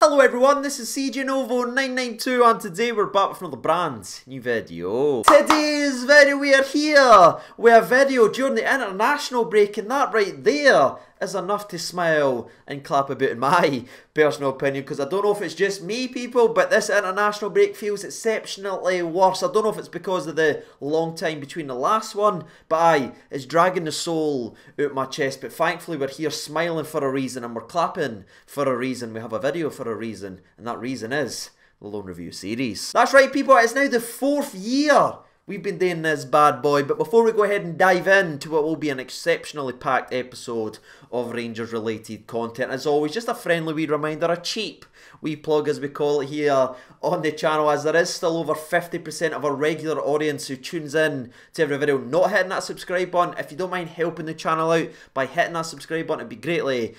Hello everyone, this is CJ Novo 992 and today we're back with another brand new video. Today's video we are here with a video during the international break, and that right there is enough to smile and clap about in my personal opinion, because I don't know if it's just me people, but this international break feels exceptionally worse. I don't know if it's because of the long time between the last one, but aye, it's dragging the soul out my chest. But thankfully we're here smiling for a reason and we're clapping for a reason. We have a video for a reason, and that reason is the Loan Review series. That's right people, it's now the 4th year we've been doing this bad boy, but before we go ahead and dive into what will be an exceptionally packed episode of Rangers related content, as always, just a friendly wee reminder, a cheap wee plug as we call it here on the channel, as there is still over 50% of our regular audience who tunes in to every video not hitting that subscribe button. If you don't mind helping the channel out by hitting that subscribe button, it'd be greatly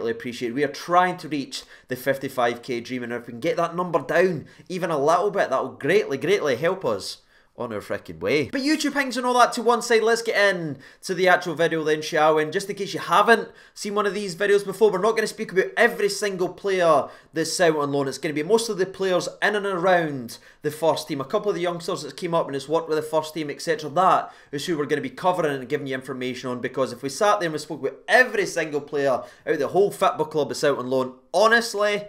appreciated. We are trying to reach the 55k dream, and if we can get that number down even a little bit, that will greatly help us on our frickin' way. But YouTube hangs and all that to one side, let's get in to the actual video then, shall we? And just in case you haven't seen one of these videos before, we're not going to speak about every single player that's out on loan. It's going to be most of the players in and around the first team. A couple of the youngsters that came up and has worked with the first team, etc. That is who we're going to be covering and giving you information on, because if we sat there and we spoke about every single player out of the whole football club that's out on loan, honestly,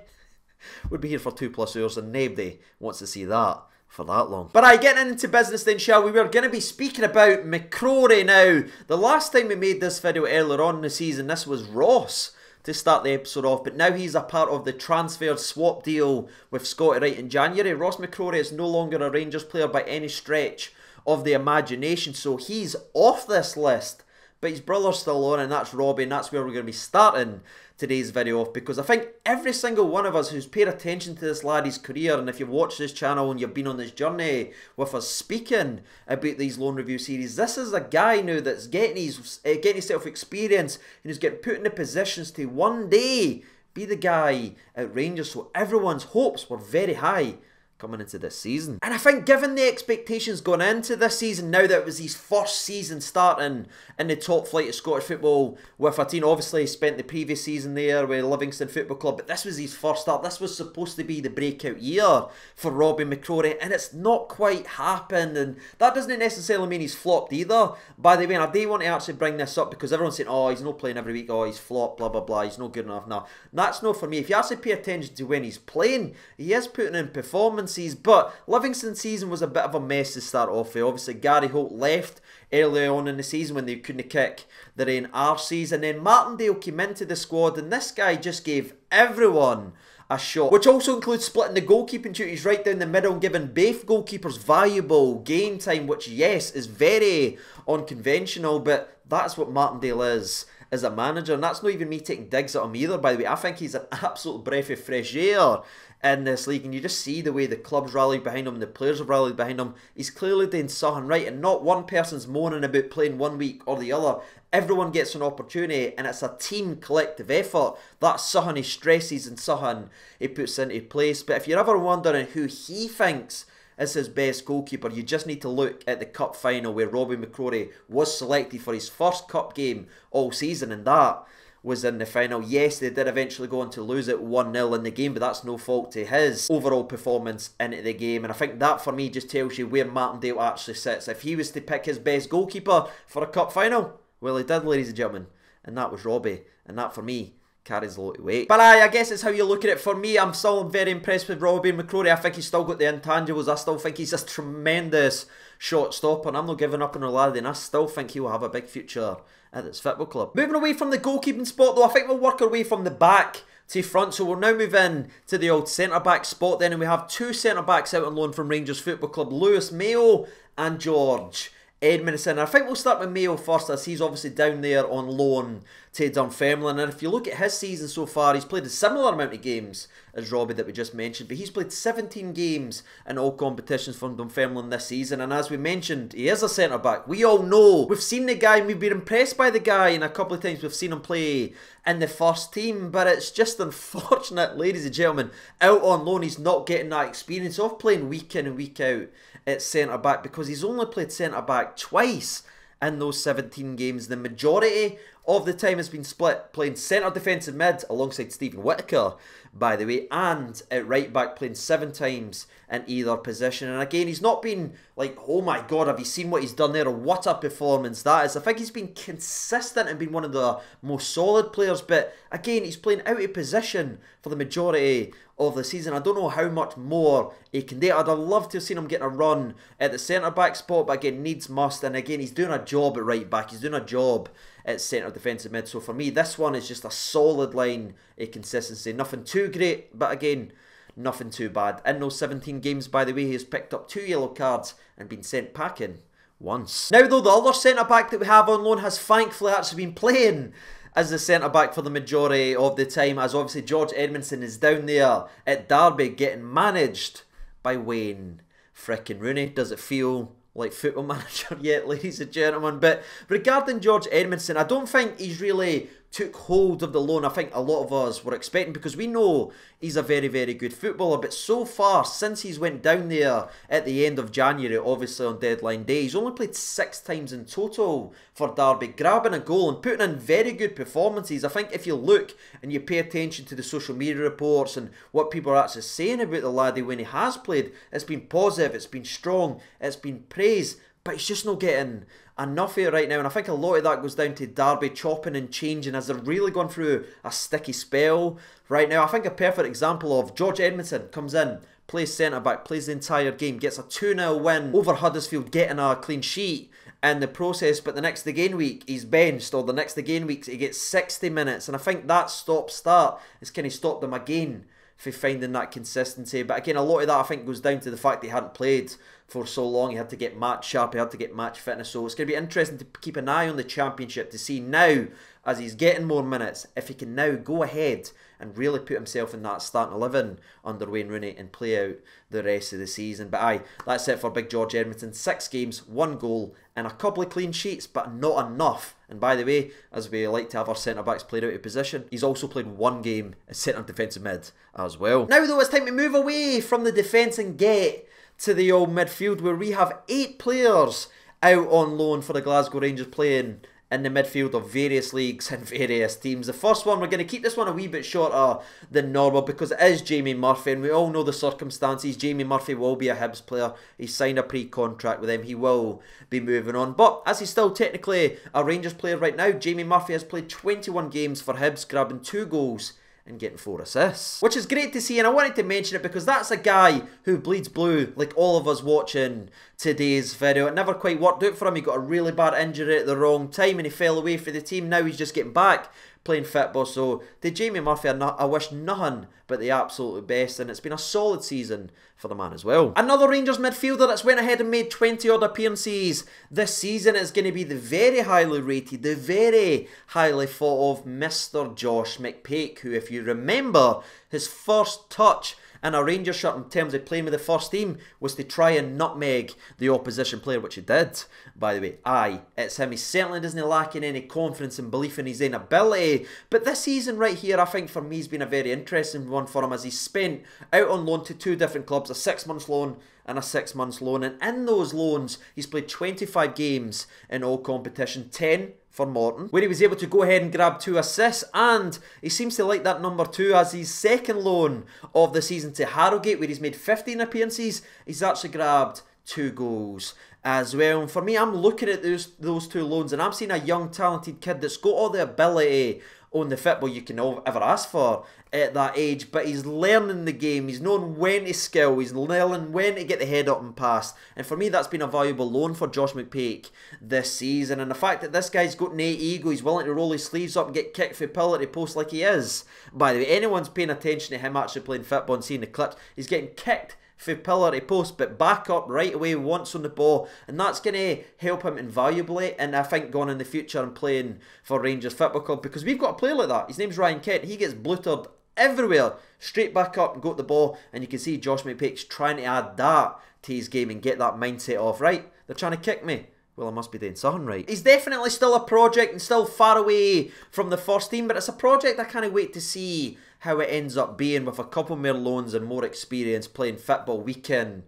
we'd be here for 2+ hours and nobody wants to see that for that long. But getting into business then, shall we? We're going to be speaking about Mccrorie now. The last time we made this video earlier on in the season, this was Ross to start the episode off, but now he's a part of the transfer swap deal with Scotty Wright in January. Ross Mccrorie is no longer a Rangers player by any stretch of the imagination, so he's off this list. But his brother's still on, and that's Robbie, and that's where we're going to be starting today's video off, because I think every single one of us who's paid attention to this laddie's career, and if you've watched this channel and you've been on this journey with us speaking about these loan review series, this is a guy now that's getting himself experience and who's getting put in the positions to one day be the guy at Rangers. So everyone's hopes were very high coming into this season. And I think given the expectations going into this season, now that it was his first season starting in the top flight of Scottish football with a team, obviously he spent the previous season there with Livingston Football Club, but this was his first start. This was supposed to be the breakout year for Robby Mccrorie, and it's not quite happened, and that doesn't necessarily mean he's flopped either. By the way, and I do want to actually bring this up, because everyone's saying, oh, he's not playing every week, oh, he's flopped, blah, blah, blah, he's not good enough. No, that's not for me. If you actually pay attention to when he's playing, he is putting in performances. But Livingston's season was a bit of a mess to start off with. Obviously, Gary Holt left early on in the season when they couldn't kick their own arses, and then Martindale came into the squad, and this guy just gave everyone a shot, which also includes splitting the goalkeeping duties right down the middle and giving both goalkeepers valuable game time, which, yes, is very unconventional, but that's what Martindale is as a manager. And that's not even me taking digs at him either, by the way. I think he's an absolute breath of fresh air in this league, and you just see the way the club's rallied behind him, the players have rallied behind him. He's clearly doing something right, and not one person's moaning about playing one week or the other. Everyone gets an opportunity, and it's a team collective effort. That's something he stresses and something he puts into place. But if you're ever wondering who he thinks is his best goalkeeper, you just need to look at the cup final where Robby Mccrorie was selected for his first cup game all season, and that was in the final. Yes, they did eventually go on to lose it 1-0 in the game, but that's no fault to his overall performance into the game. And I think that for me just tells you where Martindale actually sits. If he was to pick his best goalkeeper for a cup final, well, he did, ladies and gentlemen, and that was Robbie, and that for me carries a lot of weight. But I guess it's how you look at it. For me, I'm still very impressed with Robby Mccrorie. I think he's still got the intangibles. I still think he's a tremendous shot stopper, and I'm not giving up on the lad, and I still think he will have a big future at this football club. Moving away from the goalkeeping spot though, I think we'll work our way from the back to front, so we'll now move in to the old centre-back spot then, and we have two centre-backs out on loan from Rangers Football Club, Lewis Mayo and George Edmundson. I think we'll start with Mayo first, as he's obviously down there on loan to Dunfermline, and if you look at his season so far, he's played a similar amount of games as Robbie that we just mentioned, but he's played 17 games in all competitions from Dunfermline this season, and as we mentioned, he is a centre-back. We all know, we've seen the guy, and we've been impressed by the guy, and a couple of times we've seen him play in the first team, but it's just unfortunate, ladies and gentlemen, out on loan he's not getting that experience of playing week in and week out at centre-back, because he's only played centre-back twice in those 17 games. The majority of the time has been split, playing centre defensive mid alongside Stephen Whittaker, by the way, and at right back playing 7 times in either position. And again, he's not been like, oh my god, have you seen what he's done there, or what a performance that is. I think he's been consistent and been one of the most solid players, but again, he's playing out of position for the majority of the season. I don't know how much more he can do. I'd have loved to have seen him getting a run at the centre back spot, but again, needs must. And again, he's doing a job at right back, he's doing a job at centre defensive mid. So for me, this one is just a solid line of consistency. Nothing too great, but again, nothing too bad. In those 17 games, by the way, he has picked up 2 yellow cards and been sent packing once. Now though, the other centre back that we have on loan has thankfully actually been playing as the centre back for the majority of the time, as obviously George Edmundson is down there at Derby getting managed by Wayne frickin' Rooney. Does it feel like Football Manager yet, ladies and gentlemen? But regarding George Edmundson, I don't think he's really took hold of the loan I think a lot of us were expecting, because we know he's a very, very good footballer, but so far, since he's went down there at the end of January, obviously on deadline day, he's only played 6 times in total for Derby, grabbing a goal and putting in very good performances. I think if you look and you pay attention to the social media reports and what people are actually saying about the laddie when he has played, it's been positive, it's been strong, it's been praised, but he's just not getting enough of it right now, and I think a lot of that goes down to Derby chopping and changing as they're really going through a sticky spell right now. I think a perfect example of George Edmundson comes in, plays centre-back, plays the entire game, gets a 2-0 win over Huddersfield, getting a clean sheet in the process, but the next game week he's benched, or the next game week he gets 60 minutes, and I think that stop-start has kind of stopped him again for finding that consistency. But again, a lot of that I think goes down to the fact he hadn't played for so long. He had to get match sharp, he had to get match fitness. So it's going to be interesting to keep an eye on the Championship to see now, as he's getting more minutes, if he can now go ahead and really put himself in that starting 11 under Wayne Rooney and play out the rest of the season. But aye, that's it for big George Edmundson. 6 games, 1 goal and a couple of clean sheets, but not enough. And by the way, as we like to have our centre-backs played out of position, he's also played 1 game as centre defensive mid as well. Now though, it's time to move away from the defence and get to the old midfield, where we have 8 players out on loan for the Glasgow Rangers playing in the midfield of various leagues and various teams. The first one, we're going to keep this one a wee bit shorter than normal because it is Jamie Murphy, and we all know the circumstances. Jamie Murphy will be a Hibs player. He's signed a pre-contract with them. He will be moving on. But as he's still technically a Rangers player right now, Jamie Murphy has played 21 games for Hibs, grabbing 2 goals and getting 4 assists, which is great to see. And I wanted to mention it because that's a guy who bleeds blue, like all of us watching today's video. It never quite worked out for him. He got a really bad injury at the wrong time and he fell away for the team. Now he's just getting back playing football. So to Jamie Murphy, I wish nothing but the absolute best, and it's been a solid season for the man as well. Another Rangers midfielder that's went ahead and made 20 odd appearances this season is going to be the very highly rated, the very highly thought of Mr. Josh Mcpaque, who, if you remember, his first touch in a Rangers shirt in terms of playing with the first team was to try and nutmeg the opposition player, which he did, by the way. Aye, it's him. He certainly doesn't lack in any confidence and belief in his own ability. But this season right here, I think for me, has been a very interesting one for him, as he's spent out on loan to 2 different clubs, a 6-month loan and a 6-month loan. And in those loans, he's played 25 games in all competition, 10 for Morton, where he was able to go ahead and grab 2 assists, and he seems to like that number 2 as his second loan of the season to Harrogate, where he's made 15 appearances. He's actually grabbed 2 goals as well. And for me, I'm looking at those 2 loans, and I'm seeing a young talented kid that's got all the ability on the football you can ever ask for at that age, but he's learning the game, he's knowing when to skill, he's learning when to get the head up and pass, and for me that's been a valuable loan for Josh Mcpaque this season. And the fact that this guy's got no ego, he's willing to roll his sleeves up and get kicked for pillar to post like he is. By the way, anyone's paying attention to him actually playing football and seeing the clips, he's getting kicked for pillar to post, but back up right away once on the ball, and that's going to help him invaluably, and I think going in the future and playing for Rangers Football Club, because we've got a player like that. His name's Ryan Kent. He gets bluttered everywhere, straight back up and go to the ball, and you can see Josh Mcpake's trying to add that to his game and get that mindset of, right, they're trying to kick me, well, I must be doing something right. He's definitely still a project and still far away from the first team, but it's a project I can't wait to see how it ends up being with a couple more loans and more experience playing football week in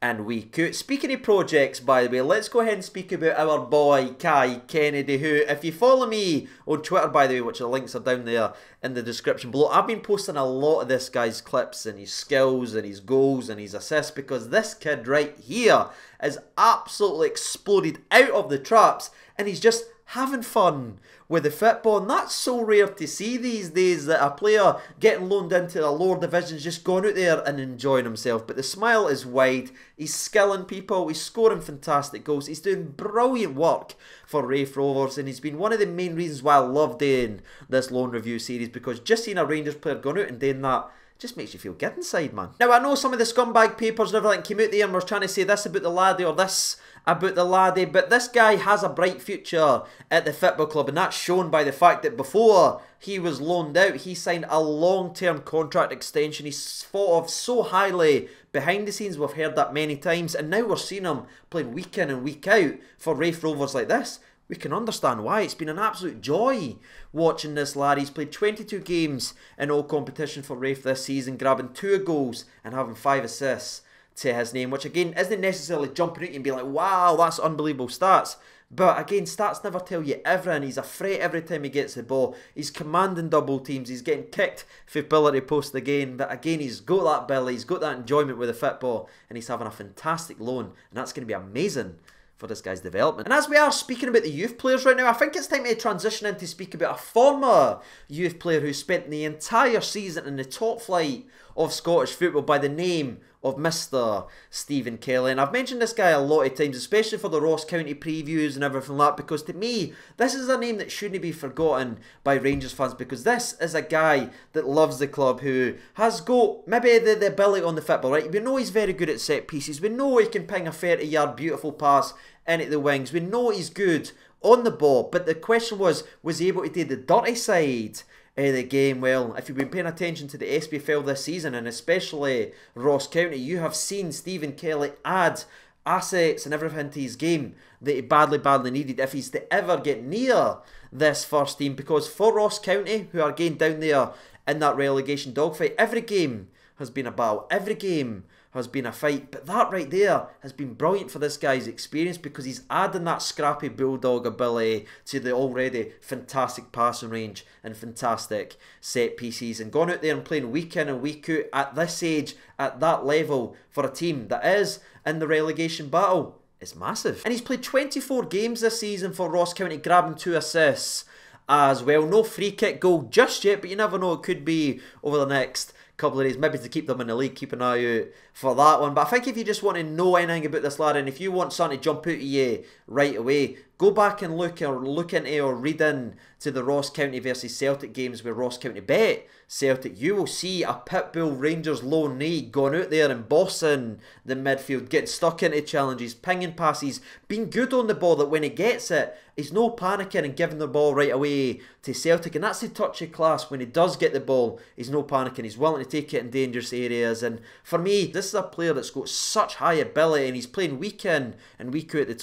and week out. Speaking of projects, by the way, let's go ahead and speak about our boy Kai Kennedy, who, if you follow me on Twitter, by the way, which the links are down there in the description below, I've been posting a lot of this guy's clips and his skills and his goals and his assists, because this kid right here has absolutely exploded out of the traps and he's just having fun with the football, and that's so rare to see these days, that a player getting loaned into the lower divisions just going out there and enjoying himself. But the smile is wide, he's skilling people, he's scoring fantastic goals, he's doing brilliant work for Raith Rovers, and he's been one of the main reasons why I love doing this loan review series, because just seeing a Rangers player going out and doing that just makes you feel good inside, man. Now, I know some of the scumbag papers and everything came out there and was trying to say this about the laddie or this about the laddie, but this guy has a bright future at the football club, and that's shown by the fact that before he was loaned out, he signed a long-term contract extension. He's thought of so highly behind the scenes, we've heard that many times, and now we're seeing him playing week in and week out for Raith Rovers like this. We can understand why. It's been an absolute joy watching this lad. He's played 22 games in all competition for Raith this season, grabbing 2 goals and having 5 assists to his name, which again isn't necessarily jumping out and being like, wow, that's unbelievable stats. But again, stats never tell you everything. He's a threat every time he gets the ball. He's commanding double teams. He's getting kicked for ability post again. But again, he's got that belly. He's got that enjoyment with the football. And he's having a fantastic loan. And that's going to be amazing for this guy's development. And as we are speaking about the youth players right now, I think it's time to transition in to speak about a former youth player who spent the entire season in the top flight of Scottish football by the name of Mr. Stephen Kelly. And I've mentioned this guy a lot of times, especially for the Ross County previews and everything like that, because to me, this is a name that shouldn't be forgotten by Rangers fans, because this is a guy that loves the club, who has got maybe the ability on the football, right? We know he's very good at set pieces. We know he can ping a 30-yard beautiful pass into the wings. We know he's good on the ball, but the question was he able to do the dirty side of the game? Well, if you've been paying attention to the SPFL this season, and especially Ross County, you have seen Stephen Kelly add assets and everything to his game that he badly needed if he's to ever get near this first team, because for Ross County, who are again down there in that relegation dogfight, every game has been a battle, every game has been a fight, but that right there has been brilliant for this guy's experience, because he's adding that scrappy bulldog ability to the already fantastic passing range and fantastic set pieces, and going out there and playing week in and week out at this age, at that level, for a team that is in the relegation battle, is massive. And he's played 24 games this season for Ross County, grabbing 2 assists as well. No free kick goal just yet, but you never know, it could be over the next couple of days, maybe to keep them in the league. Keep an eye out for that one. But I think if you just want to know anything about this lad, and if you want something to jump out at you right away, go back and look into or read in to the Ross County versus Celtic games where Ross County bet Celtic. You will see a Pitbull Rangers loanee going out there and bossing the midfield, getting stuck into challenges, pinging passes, being good on the ball, that when he gets it, he's no panicking and giving the ball right away to Celtic. And that's the touch of class. When he does get the ball, he's no panicking. He's willing to take it in dangerous areas. And for me, this is a player that's got such high ability, and he's playing week in and week out at the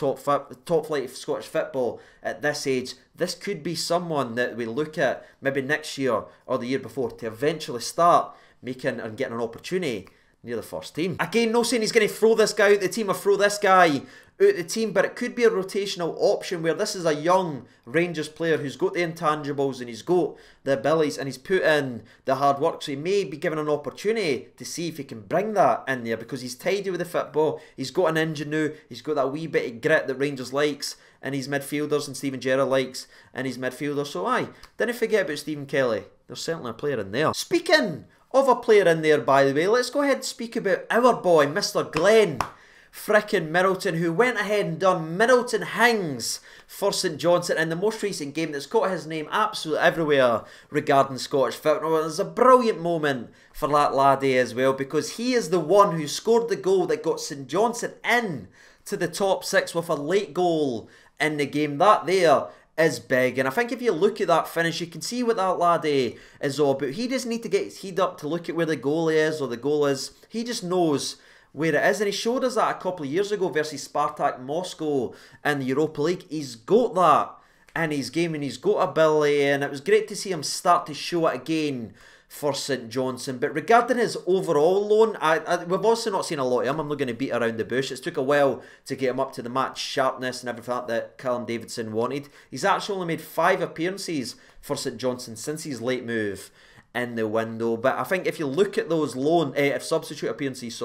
top flight of Scottish football at this age. This could be someone that we look at maybe next year or the year before to eventually start making and getting an opportunity near the first team. Again, no saying he's going to throw this guy out the team or throw this guy out the team, but it could be a rotational option where this is a young Rangers player who's got the intangibles and he's got the abilities and he's put in the hard work, so he may be given an opportunity to see if he can bring that in there, because he's tidy with the football, he's got an engine now, he's got that wee bit of grit that Rangers likes and his midfielders, and Steven Gerrard likes and his midfielders. So aye, didn't forget about Stephen Kelly. There's certainly a player in there. Speaking of a player in there, by the way, let's go ahead and speak about our boy, Mr. Glenn frickin' Middleton, who went ahead and done Middleton Hings for St Johnstone in the most recent game that's got his name absolutely everywhere regarding Scottish football. There's a brilliant moment for that laddie as well, because he is the one who scored the goal that got St Johnstone in to the top 6 with a late goal in the game. That there is big, and I think if you look at that finish, you can see what that laddie is all about. He doesn't need to get his head up to look at where the goal is or the goal is. He just knows where it is, and he showed us that a couple of years ago versus Spartak Moscow in the Europa League. He's got that in his game, and he's got ability, and it was great to see him start to show it again for St Johnstone. But regarding his overall loan, we've also not seen a lot of him. I'm not going to beat around the bush. It took a while to get him up to the match sharpness and everything that Callum Davidson wanted. He's actually only made 5 appearances for St Johnstone since his late move in the window. But I think if you look at those substitute appearances,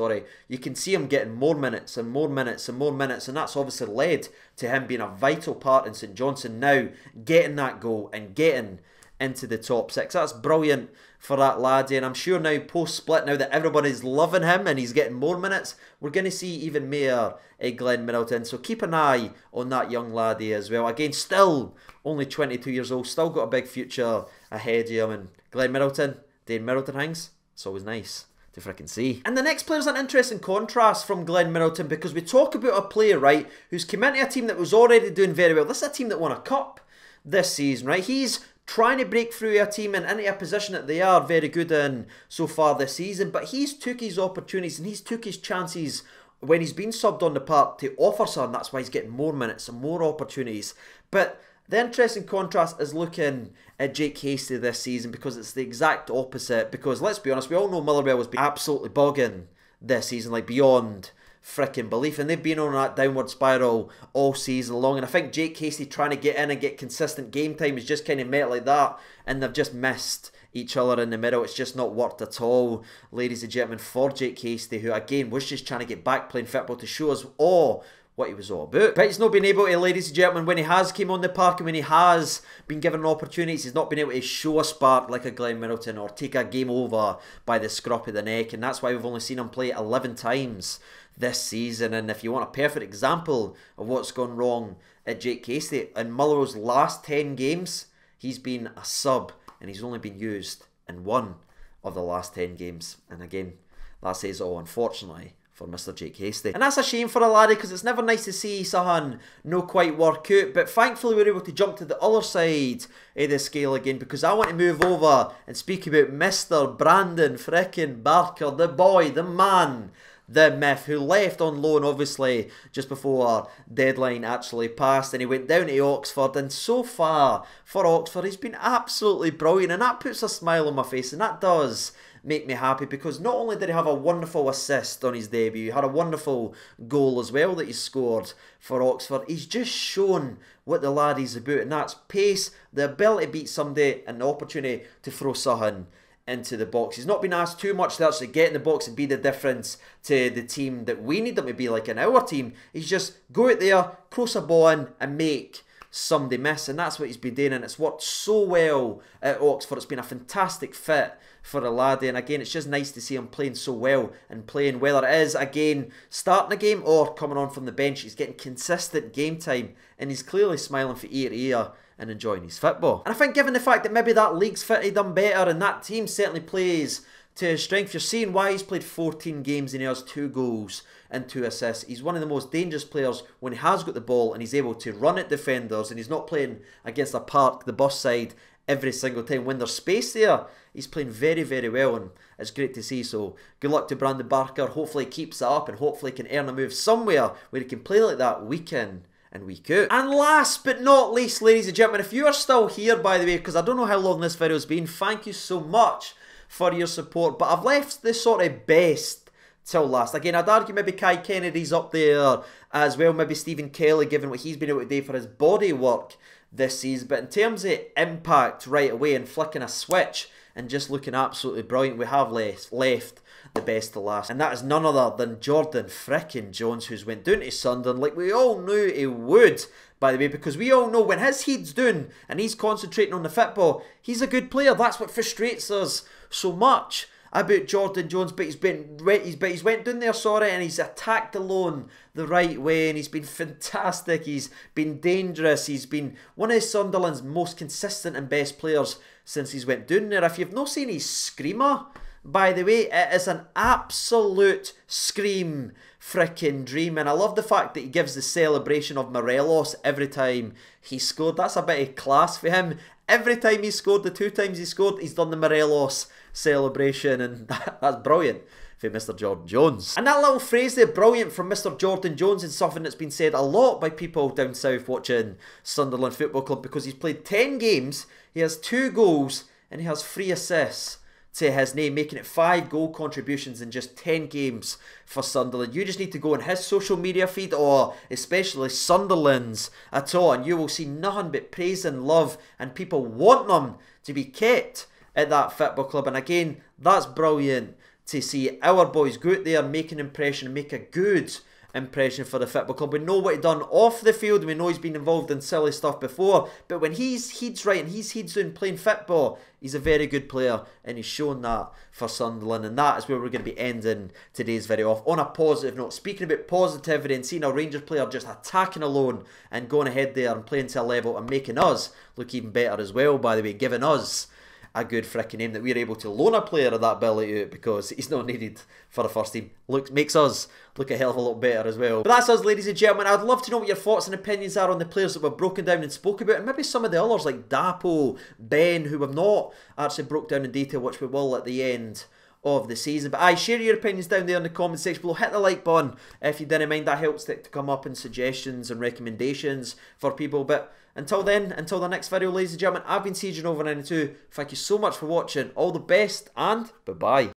you can see him getting more minutes and more minutes and more minutes, and that's obviously led to him being a vital part in St Johnstone now, getting that goal and getting into the top 6. That's brilliant for that laddie, and I'm sure now post-split, now that everybody's loving him and he's getting more minutes, we're going to see even more at Glen Middleton. So keep an eye on that young laddie as well. Again, still only 22 years old, still got a big future ahead of him. And Glen Middleton, Dane Middleton hangs, it's always nice to frickin' see. And the next player's an interesting contrast from Glen Middleton, because we talk about a player, right, who's come into a team that was already doing very well. This is a team that won a cup this season, right? He's trying to break through a team and into a position that they are very good in so far this season, but he's took his opportunities and he's took his chances when he's been subbed on the park to offer some. That's why he's getting more minutes and more opportunities. But the interesting contrast is looking at Jake Hastie this season, because it's the exact opposite. Because let's be honest, we all know Motherwell has been absolutely bogging this season, like beyond freaking belief, and they've been on that downward spiral all season long. And I think Jake Hastie trying to get in and get consistent game time is just kind of met like that, and they've just missed each other in the middle. It's just not worked at all, ladies and gentlemen, for Jake Hastie, who again was just trying to get back playing football to show us all what he was all about. But he's not been able to, ladies and gentlemen, when he has came on the park and when he has been given opportunities, he's not been able to show a spark like a Glen Middleton or take a game over by the scruff of the neck, and that's why we've only seen him play 11 times this season. And if you want a perfect example of what's gone wrong at Jake Hastie, in Motherwell's last 10 games, he's been a sub and he's only been used in 1 of the last 10 games. And again, that says it all, unfortunately, for Mr. Jake Hastie. And that's a shame for a laddie, because it's never nice to see something no quite work out. But thankfully we're able to jump to the other side of the scale again, because I want to move over and speak about Mr. Brandon frickin' Barker, the boy, the man, the myth, who left on loan obviously just before deadline actually passed, and he went down to Oxford, and so far for Oxford he's been absolutely brilliant, and that puts a smile on my face, and that does make me happy, because not only did he have a wonderful assist on his debut, he had a wonderful goal as well that he scored for Oxford. He's just shown what the lad is about, and that's pace, the ability to beat somebody, and the opportunity to throw something into the box. He's not been asked too much to actually get in the box and be the difference to the team that we need him to be, like in our team. He's just go out there, cross a ball in and make somebody miss, and that's what he's been doing, and it's worked so well at Oxford. It's been a fantastic fit for a laddie, and again, it's just nice to see him playing so well, and playing, whether it is again starting a game or coming on from the bench, he's getting consistent game time, and he's clearly smiling from ear to ear and enjoying his football. And I think given the fact that maybe that league's fitted him better, and that team certainly plays to his strength, you're seeing why he's played 14 games and he has 2 goals and 2 assists. He's one of the most dangerous players when he has got the ball and he's able to run at defenders, and he's not playing against a park, the bus side, every single time. When there's space there, he's playing very, very well, and it's great to see. So good luck to Brandon Barker. Hopefully he keeps it up and hopefully he can earn a move somewhere where he can play like that week in and week out. And last but not least, ladies and gentlemen, if you are still here, by the way, because I don't know how long this video's been, thank you so much for your support, but I've left this sort of best till last. Again, I'd argue maybe Kai Kennedy's up there as well, maybe Stephen Kelly, given what he's been able to do for his body work this season. But in terms of impact right away and flicking a switch and just looking absolutely brilliant, we have left the best to last, and that is none other than Jordan frickin' Jones, who's went down to Sunderland like we all knew he would, by the way, because we all know when his head's down and he's concentrating on the football, he's a good player. That's what frustrates us so much about Jordan Jones. But he's went down there, and he's attacked the loan the right way, and he's been fantastic. He's been dangerous. He's been one of Sunderland's most consistent and best players since he's went down there. If you've not seen his screamer, by the way, it is an absolute scream frickin' dream, and I love the fact that he gives the celebration of Morelos every time he scored. That's a bit of class for him. Every time he scored, the 2 times he scored, he's done the Morelos celebration, and that's brilliant for Mr. Jordan Jones. And that little phrase there, brilliant, from Mr. Jordan Jones, is something that's been said a lot by people down south watching Sunderland Football Club, because he's played 10 games, he has 2 goals, and he has 3 assists to his name, making it 5 goal contributions in just 10 games for Sunderland. You just need to go on his social media feed, or especially Sunderland's at all, and you will see nothing but praise and love, and people want them to be kept at that football club. And again, that's brilliant to see our boys go out there, make an impression, make a good impression for the football club. We know what he's done off the field, we know he's been involved in silly stuff before, but when he's heads right and he's heads down playing football, he's a very good player, and he's shown that for Sunderland. And that is where we're going to be ending today's video off, on a positive note. Speaking about positivity and seeing a Rangers player just attacking alone and going ahead there and playing to a level and making us look even better as well, by the way, giving us a good freaking name that we're able to loan a player of that ability out because he's not needed for the first team. Makes us look a hell of a lot better as well. But that's us, ladies and gentlemen. I'd love to know what your thoughts and opinions are on the players that we've broken down and spoke about, and maybe some of the others like Dapo, Ben, who we've not actually broke down in detail, which we will at the end of the season. But share your opinions down there in the comment section below. Hit the like button if you didn't mind. That helps to come up in suggestions and recommendations for people. But until then, until the next video, ladies and gentlemen, I've been CJ Over 92. Thank you so much for watching. All the best, and bye-bye.